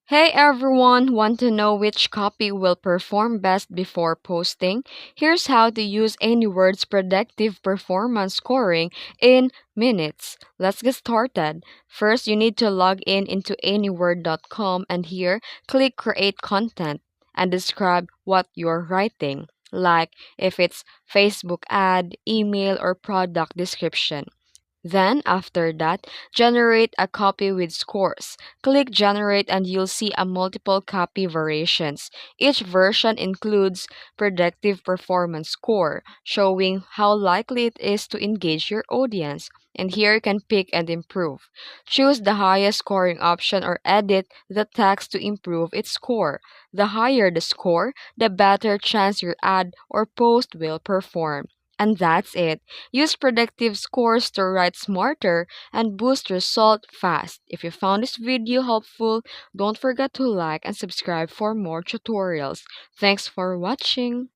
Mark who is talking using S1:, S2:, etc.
S1: Hey everyone, want to know which copy will perform best before posting? Here's how to use Anyword's predictive performance scoring in minutes. Let's get started. First, you need to log in into anyword.com and here click create content and describe what you're writing, like if it's Facebook ad, email, or product description. Then, after that, generate a copy with scores. Click Generate and you'll see a multiple copy variations. Each version includes predictive performance score, showing how likely it is to engage your audience. And here you can pick and improve. Choose the highest scoring option or edit the text to improve its score. The higher the score, the better chance your ad or post will perform. And that's it. Use predictive scores to write smarter and boost result fast. If you found this video helpful, don't forget to like and subscribe for more tutorials. Thanks for watching.